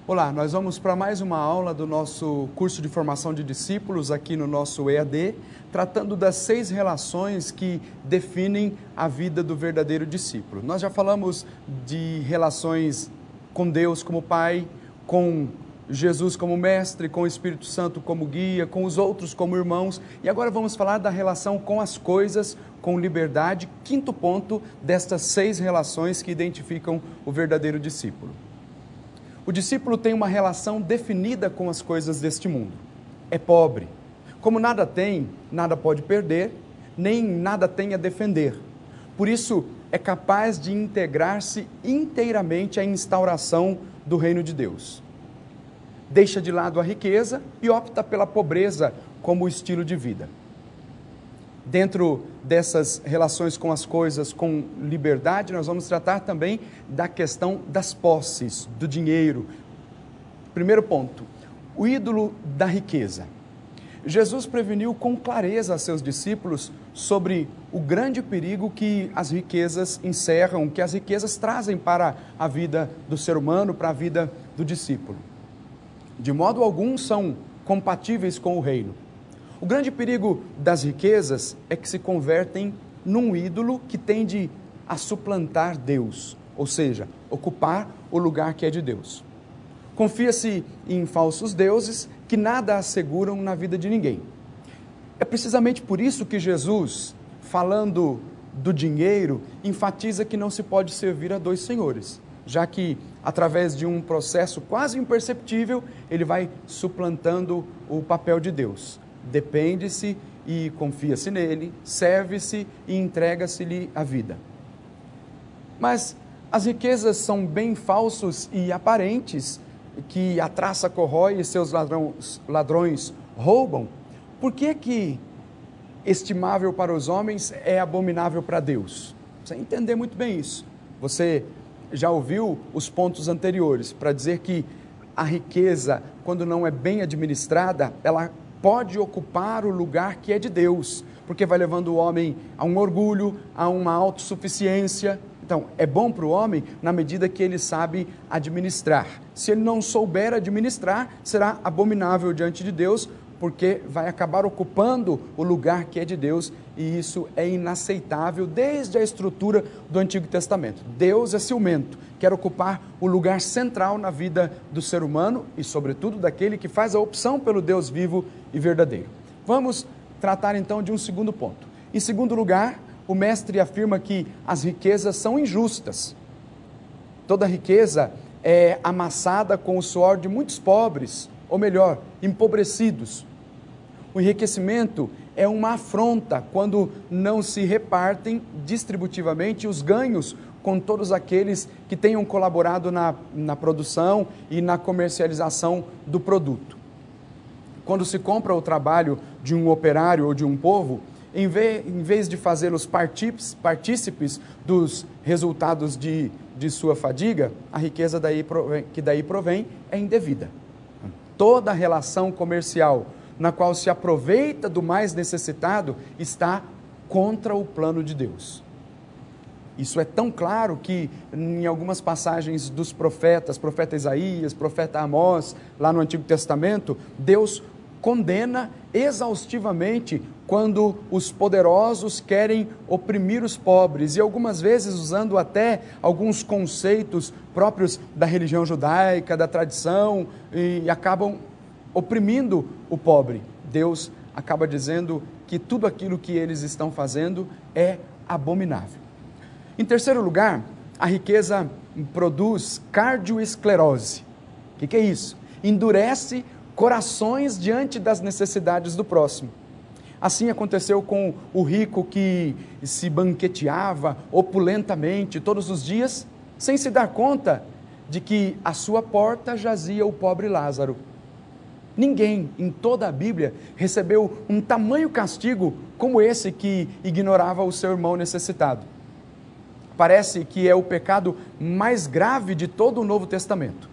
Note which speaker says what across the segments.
Speaker 1: Olá, nós vamos para mais uma aula do nosso curso de formação de discípulos aqui no nosso EAD, tratando das 6 relações que definem a vida do verdadeiro discípulo. Nós já falamos de relações com Deus como Pai, com Jesus como mestre, com o Espírito Santo como guia, com os outros como irmãos, e agora vamos falar da relação com as coisas, com liberdade, quinto ponto destas 6 relações que identificam o verdadeiro discípulo. O discípulo tem uma relação definida com as coisas deste mundo. É pobre. Como nada tem, nada pode perder, nem nada tem a defender. Por isso, é capaz de integrar-se inteiramente à instauração do reino de Deus. Deixa de lado a riqueza e opta pela pobreza como estilo de vida. Dentro dessas relações com as coisas, com liberdade, nós vamos tratar também da questão das posses, do dinheiro. Primeiro ponto, o ídolo da riqueza. Jesus preveniu com clareza a seus discípulos sobre o grande perigo que as riquezas encerram, que as riquezas trazem para a vida do ser humano, para a vida do discípulo. De modo algum são compatíveis com o reino. O grande perigo das riquezas é que se convertem num ídolo que tende a suplantar Deus, ou seja, ocupar o lugar que é de Deus. Confia-se em falsos deuses que nada asseguram na vida de ninguém. É precisamente por isso que Jesus, falando do dinheiro, enfatiza que não se pode servir a 2 senhores, já que, através de um processo quase imperceptível, ele vai suplantando o papel de Deus. Depende-se e confia-se nele, serve-se e entrega-se-lhe a vida. Mas as riquezas são bem falsos e aparentes, que a traça corrói e seus ladrões roubam. Por que estimável para os homens é abominável para Deus? Você entender muito bem isso. Você já ouviu os pontos anteriores para dizer que a riqueza, quando não é bem administrada, ela pode ocupar o lugar que é de Deus, porque vai levando o homem a um orgulho, a uma autossuficiência. Então, é bom para o homem na medida que ele sabe administrar. Se ele não souber administrar, será abominável diante de Deus, porque vai acabar ocupando o lugar que é de Deus, e isso é inaceitável desde a estrutura do Antigo Testamento. Deus é ciumento, quer ocupar o lugar central na vida do ser humano e, sobretudo, daquele que faz a opção pelo Deus vivo e verdadeiro. Vamos tratar então de um segundo ponto. Em segundo lugar, o mestre afirma que as riquezas são injustas. Toda riqueza é amassada com o suor de muitos pobres, ou melhor, empobrecidos. O enriquecimento é uma afronta quando não se repartem distributivamente os ganhos com todos aqueles que tenham colaborado na produção e na comercialização do produto. Quando se compra o trabalho de um operário ou de um povo, em vez de fazê-los partícipes dos resultados de sua fadiga, a riqueza que daí provém é indevida. Toda relação comercial na qual se aproveita do mais necessitado está contra o plano de Deus. Isso é tão claro que em algumas passagens dos profeta Isaías, profeta Amós, lá no Antigo Testamento, Deus condena exaustivamente quando os poderosos querem oprimir os pobres, e algumas vezes usando até alguns conceitos próprios da religião judaica, da tradição, e acabam oprimindo o pobre. Deus acaba dizendo que tudo aquilo que eles estão fazendo é abominável. Em terceiro lugar, a riqueza produz cardioesclerose. O que é isso? Endurece corações diante das necessidades do próximo. Assim aconteceu com o rico que se banqueteava opulentamente todos os dias, sem se dar conta de que à sua porta jazia o pobre Lázaro. Ninguém em toda a Bíblia recebeu um tamanho castigo como esse que ignorava o seu irmão necessitado. Parece que é o pecado mais grave de todo o Novo Testamento.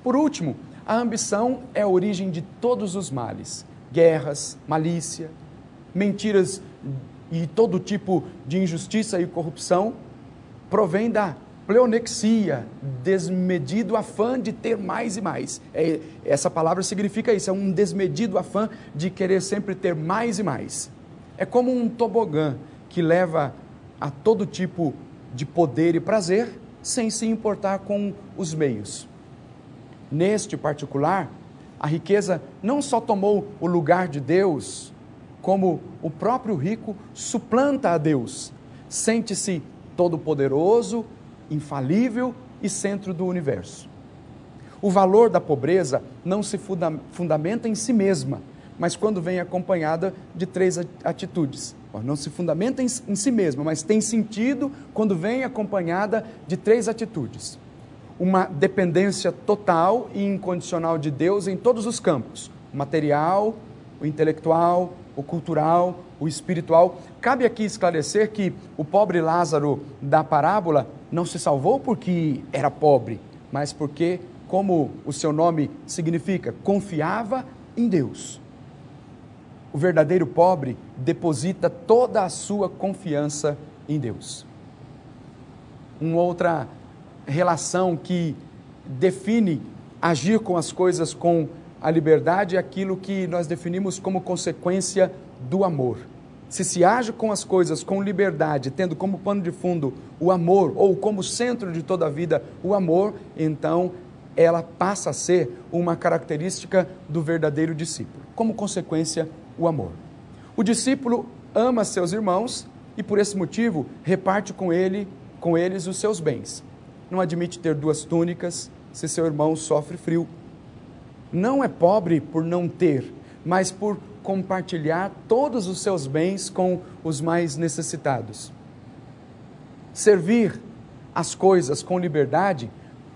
Speaker 1: Por último, a ambição é a origem de todos os males: guerras, malícia, mentiras e todo tipo de injustiça e corrupção provém da pleonexia, desmedido afã de ter mais e mais. Essa palavra significa isso, é um desmedido afã de querer sempre ter mais e mais. É como um tobogã que leva a todo tipo de poder e prazer, sem se importar com os meios. Neste particular, a riqueza não só tomou o lugar de Deus, como o próprio rico suplanta a Deus, sente-se todo-poderoso, infalível e centro do universo. O valor da pobreza não se fundamenta em si mesma, mas quando vem acompanhada de 3 atitudes. Não se fundamenta em si mesma, mas tem sentido quando vem acompanhada de 3 atitudes. Uma dependência total e incondicional de Deus em todos os campos: o material, o intelectual, o cultural, o espiritual. Cabe aqui esclarecer que o pobre Lázaro da parábola não se salvou porque era pobre, mas porque, como o seu nome significa, confiava em Deus. O verdadeiro pobre deposita toda a sua confiança em Deus. Uma outra relação que define agir com as coisas com a liberdade é aquilo que nós definimos como consequência do amor. Se age com as coisas com liberdade, tendo como pano de fundo o amor, ou como centro de toda a vida o amor, então ela passa a ser uma característica do verdadeiro discípulo. Como consequência, o amor. O discípulo ama seus irmãos e por esse motivo reparte com eles os seus bens. Não admite ter 2 túnicas se seu irmão sofre frio. Não é pobre por não ter, mas por compartilhar todos os seus bens com os mais necessitados. Servir as coisas com liberdade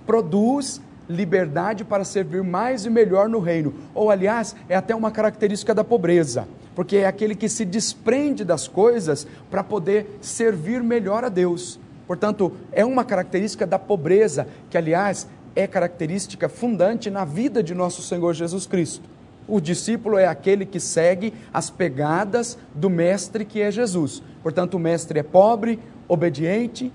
Speaker 1: produz liberdade para servir mais e melhor no reino. Ou, aliás, é até uma característica da pobreza, porque é aquele que se desprende das coisas para poder servir melhor a Deus. Portanto, é uma característica da pobreza, que, aliás, é característica fundante na vida de nosso Senhor Jesus Cristo. O discípulo é aquele que segue as pegadas do mestre, que é Jesus. Portanto, o mestre é pobre, obediente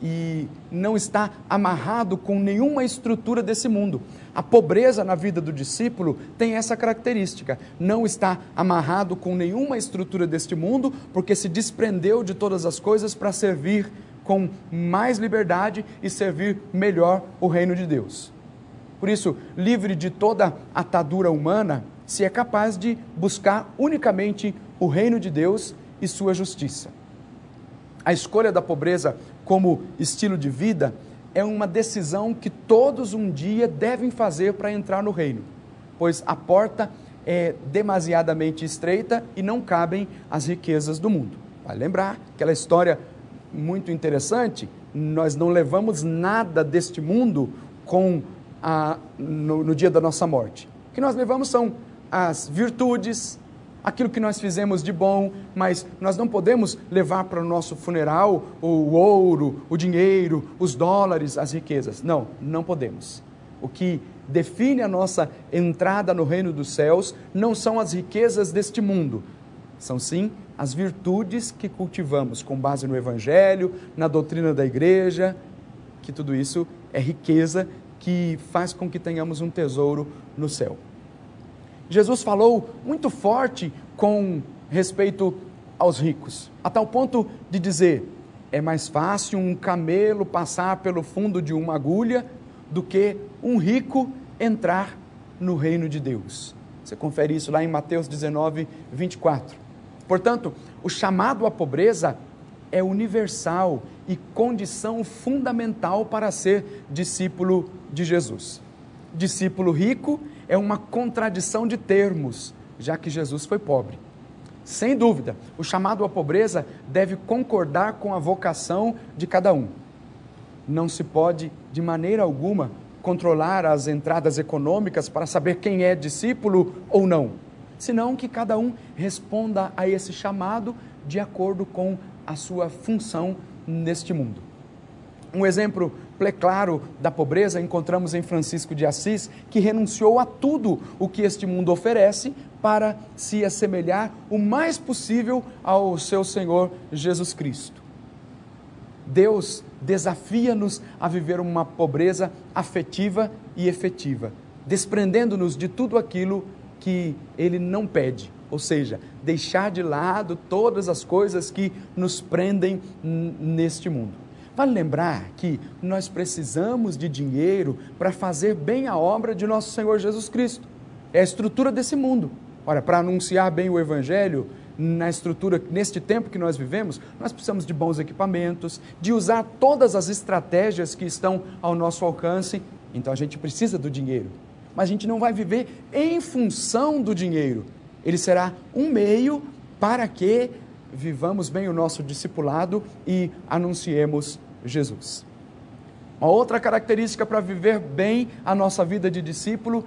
Speaker 1: e não está amarrado com nenhuma estrutura desse mundo. A pobreza na vida do discípulo tem essa característica: não está amarrado com nenhuma estrutura deste mundo, porque se desprendeu de todas as coisas para servir com mais liberdade e servir melhor o reino de Deus. Por isso, livre de toda atadura humana, se é capaz de buscar unicamente o reino de Deus e sua justiça. A escolha da pobreza como estilo de vida é uma decisão que todos um dia devem fazer para entrar no reino, pois a porta é demasiadamente estreita e não cabem as riquezas do mundo. Vale lembrar aquela história muito interessante: nós não levamos nada deste mundo no dia da nossa morte. O que nós levamos são as virtudes, aquilo que nós fizemos de bom, mas nós não podemos levar para o nosso funeral o ouro, o dinheiro, os dólares, as riquezas. Não, não podemos. O que define a nossa entrada no reino dos céus não são as riquezas deste mundo, são sim as virtudes que cultivamos com base no Evangelho, na doutrina da igreja, que tudo isso é riqueza que faz com que tenhamos um tesouro no céu. Jesus falou muito forte com respeito aos ricos, a tal ponto de dizer: é mais fácil um camelo passar pelo fundo de uma agulha do que um rico entrar no reino de Deus. Você confere isso lá em Mateus 19, 24. Portanto, o chamado à pobreza é universal e condição fundamental para ser discípulo de Jesus. Discípulo rico é uma contradição de termos, já que Jesus foi pobre. Sem dúvida, o chamado à pobreza deve concordar com a vocação de cada um. Não se pode, de maneira alguma, controlar as entradas econômicas para saber quem é discípulo ou não, senão que cada um responda a esse chamado de acordo com a sua função neste mundo. Um exemplo claro da pobreza encontramos em Francisco de Assis, que renunciou a tudo o que este mundo oferece para se assemelhar o mais possível ao seu Senhor Jesus Cristo. Deus desafia-nos a viver uma pobreza afetiva e efetiva, desprendendo-nos de tudo aquilo que Ele não pede, ou seja, deixar de lado todas as coisas que nos prendem neste mundo. Vale lembrar que nós precisamos de dinheiro para fazer bem a obra de nosso Senhor Jesus Cristo. É a estrutura desse mundo. Ora, para anunciar bem o Evangelho, na estrutura, neste tempo que nós vivemos, nós precisamos de bons equipamentos, de usar todas as estratégias que estão ao nosso alcance. Então a gente precisa do dinheiro, mas a gente não vai viver em função do dinheiro. Ele será um meio para que vivamos bem o nosso discipulado e anunciemos Jesus. Uma outra característica para viver bem a nossa vida de discípulo,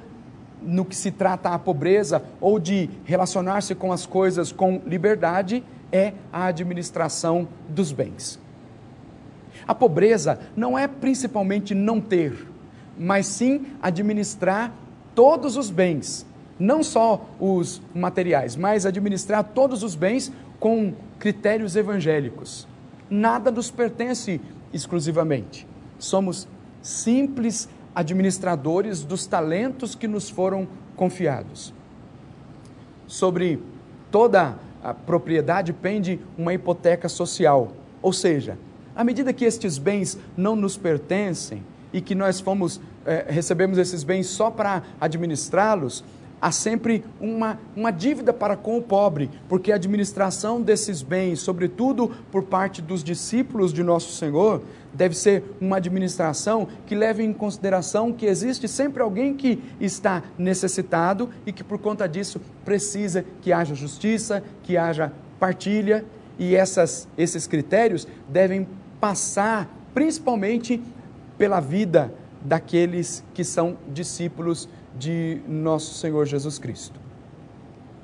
Speaker 1: no que se trata a pobreza ou de relacionar-se com as coisas com liberdade, é a administração dos bens. A pobreza não é principalmente não ter, mas sim administrar todos os bens, não só os materiais, mas administrar todos os bens com critérios evangélicos. Nada nos pertence exclusivamente. Somos simples administradores dos talentos que nos foram confiados. Sobre toda a propriedade pende uma hipoteca social, ou seja, à medida que estes bens não nos pertencem e que nós recebemos esses bens só para administrá-los, há sempre uma dívida para com o pobre, porque a administração desses bens, sobretudo por parte dos discípulos de nosso Senhor, deve ser uma administração que leve em consideração que existe sempre alguém que está necessitado e que por conta disso precisa que haja justiça, que haja partilha, e esses critérios devem passar principalmente pela vida daqueles que são discípulos de nosso Senhor Jesus Cristo.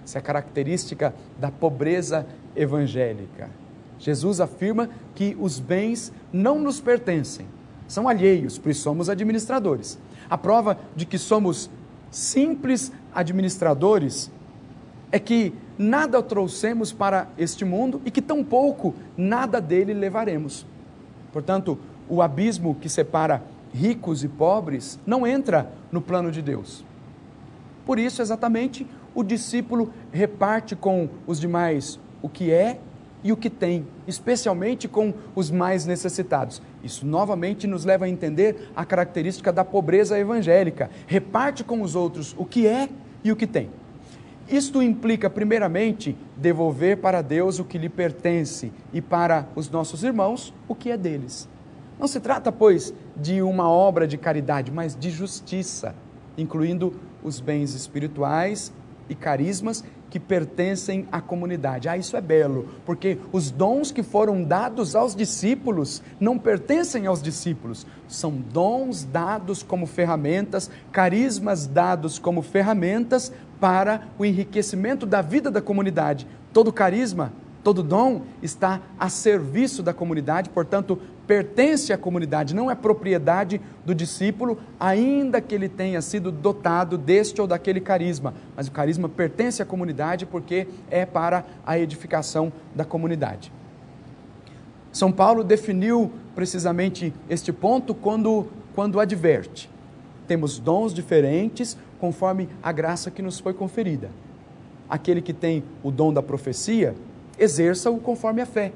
Speaker 1: Essa é a característica da pobreza evangélica. Jesus afirma que os bens não nos pertencem, são alheios, por isso somos administradores. A prova de que somos simples administradores é que nada trouxemos para este mundo e que tampouco nada dele levaremos. Portanto, o abismo que separa ricos e pobres não entra no plano de Deus. Por isso, exatamente, o discípulo reparte com os demais o que é e o que tem, especialmente com os mais necessitados. Isso novamente nos leva a entender a característica da pobreza evangélica. Reparte com os outros o que é e o que tem. Isto implica, primeiramente, devolver para Deus o que lhe pertence e para os nossos irmãos o que é deles. Não se trata, pois, de uma obra de caridade, mas de justiça, incluindo os bens espirituais e carismas que pertencem à comunidade. Isso é belo, porque os dons que foram dados aos discípulos não pertencem aos discípulos, são dons dados como ferramentas, carismas dados como ferramentas para o enriquecimento da vida da comunidade. Todo carisma, todo dom está a serviço da comunidade, portanto, pertence à comunidade, não é propriedade do discípulo, ainda que ele tenha sido dotado deste ou daquele carisma, mas o carisma pertence à comunidade porque é para a edificação da comunidade. São Paulo definiu precisamente este ponto quando adverte: temos dons diferentes conforme a graça que nos foi conferida. Aquele que tem o dom da profecia, exerça-o conforme a fé.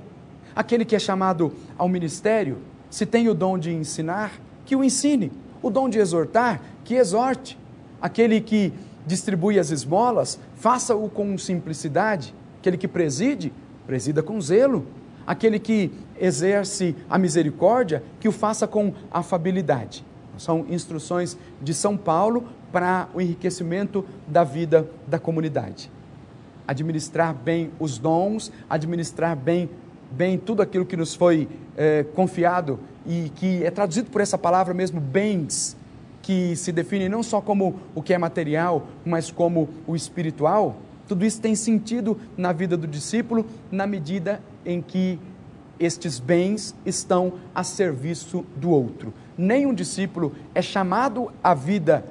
Speaker 1: Aquele que é chamado ao ministério, se tem o dom de ensinar, que o ensine. O dom de exortar, que exorte. Aquele que distribui as esmolas, faça-o com simplicidade. Aquele que preside, presida com zelo. Aquele que exerce a misericórdia, que o faça com afabilidade. São instruções de São Paulo para o enriquecimento da vida da comunidade. Administrar bem os dons, administrar bem tudo aquilo que nos foi confiado e que é traduzido por essa palavra mesmo, bens, que se define não só como o que é material, mas como o espiritual. Tudo isso tem sentido na vida do discípulo na medida em que estes bens estão a serviço do outro. Nenhum discípulo é chamado à vida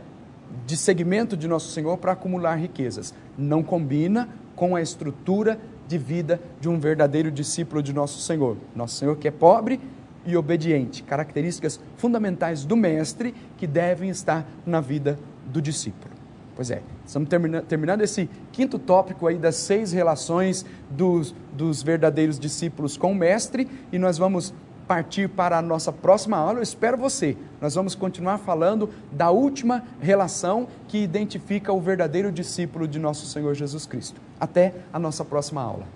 Speaker 1: de seguimento de nosso Senhor para acumular riquezas. Não combina com a estrutura de vida de um verdadeiro discípulo de nosso Senhor. Nosso Senhor, que é pobre, e obediente, características fundamentais do mestre que devem estar na vida do discípulo. Pois é, estamos terminando esse quinto tópico aí das 6 relações dos verdadeiros discípulos com o mestre, e nós vamos partir para a nossa próxima aula. Eu espero você. Nós vamos continuar falando da última relação que identifica o verdadeiro discípulo de nosso Senhor Jesus Cristo. Até a nossa próxima aula.